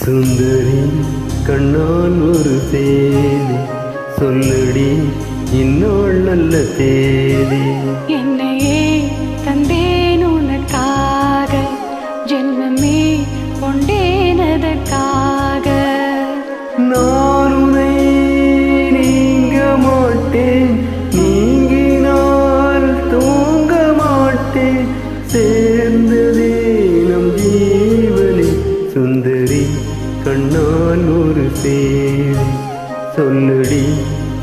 சுந்தரி கண்ணால் ஒரு தேதி சொல்லடி இந்நாள் நல்ல தேதி. என்னையே தந்தேன் உனக்காக, ஜென்மமே கொண்டேனதற்காக. நான் உன்னை நீங்க மாட்டேன், நீங்கினால் தூங்க மாட்டேன், சேர்ந்ததே நம் ஜீவனே. சுந்தரி கண்ணால் ஒரு தேதி சொல்லடி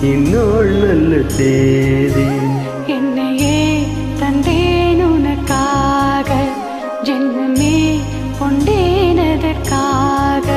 இந்நாள் நல்ல தேதி. என்னையே தந்தேன் உனக்காக, ஜென்மமே கொண்டேனதற்காக.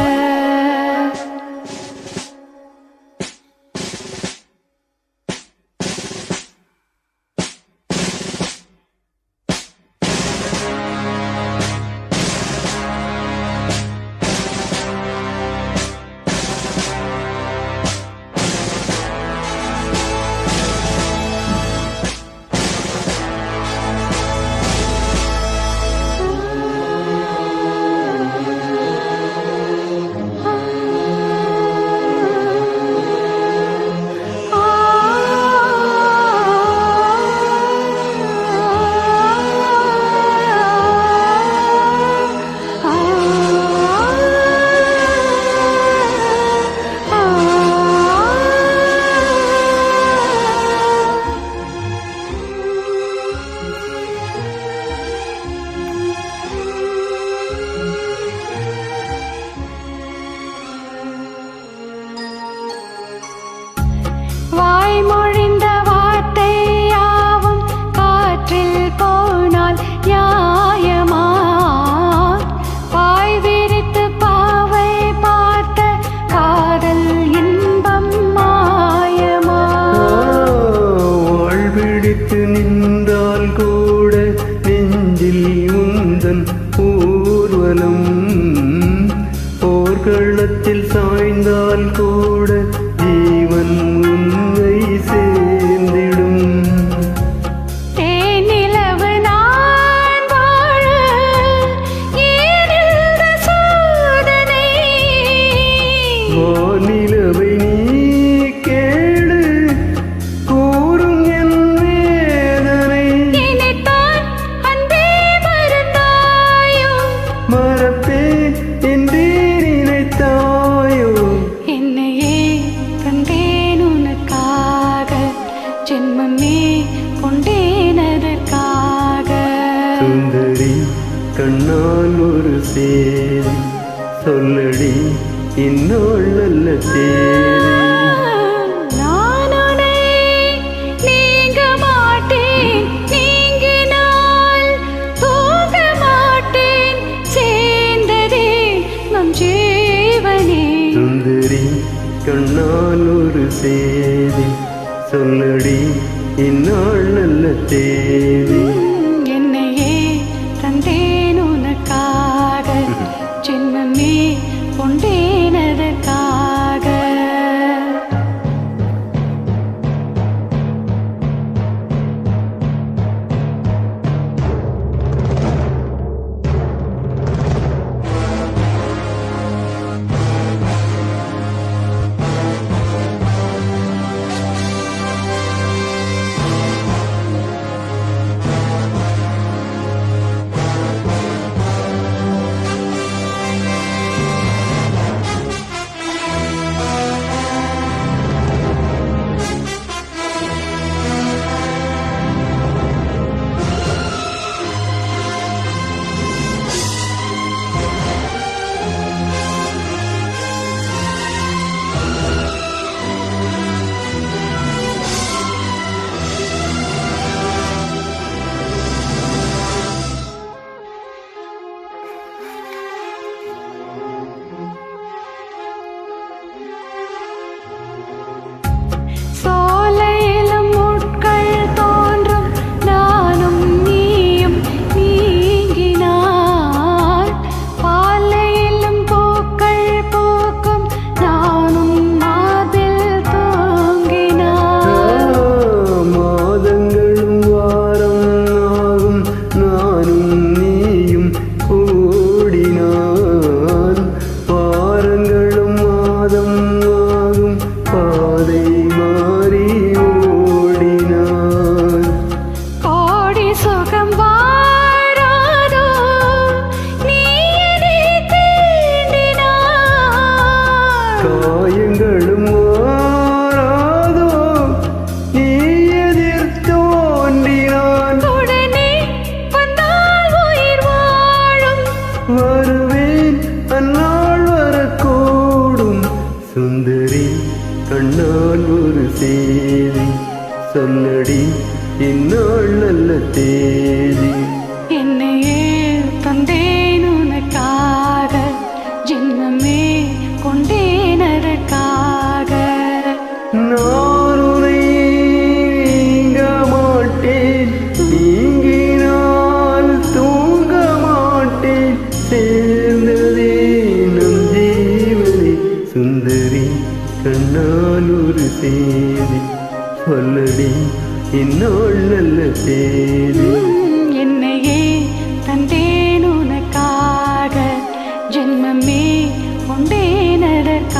வாய்மொழிந்த வார்த்தை யாவும் காற்றில் போனால் நியாயமா? வாய் விரித்து பாவை பார்த்த காதல் இன்பம் மாயமா? வாழ்விடித்து நின்றால் கூட நெஞ்சில் உந்தன் ஊர்வலம், போர்க்களத்தில் சாய்ந்தால் கூட ஜீவன் உன்னை சேர்ந்திடும். தேனிலவு நான் வாழ ஏன் இந்த சோதனை? வானிலவை நீ கேளு கூறும் என் வேதனை. நினைத்தான் அன்பே மறந்தாயோ? மறப்பே என்றே நினைத்தாயோ? என்னையே தந்தேன் உனக்காக, ஜென்மமே கொண்டேனதற்காக. சுந்தரி கண்ணால் ஒரு தேதி சொல்லடி இந்நாள் நல்ல தேதி. நான் உன்னை நீங்க மாட்டேன், நீங்கினால் தூங்க மாட்டேன், சேர்ந்ததே நம் ஜீவனே. சுந்தரி கண்ணால் ஒரு தேதி சொல்லடி இந்நாள் நல்ல தேதி. என்னையே தந்தேன் உனக்காக, ஜென்மமே கொண்டேனதற்காக. காயங்களும் மாறாதோ நீ எதிர் தோன்றினான் உடனே வந்தால் உயிர் வாழும் வருவேன் அந்நாள் வரக்கூடும் சுந்தரி கண்ணால் ஒரு செய்தி சொல்லடி இந்நாள் நல்ல தேதி என்னையே தந்தேன் உனக்காக ஜென்மமே கொண்டேன் அதற்காக நான் உன்னை நீங்க மாட்டேன் நீங்கினால் தூங்க மாட்டேன் சேர்ந்ததே நம் ஜீவனே சுந்தரி கண்ணால் ஒரு செய்தி சொல்லடி இந்நாள் நல்ல தேதி என்னையே தந்தேன் உனக்காக ஜென்மமே கொண்டேன் அதற்காக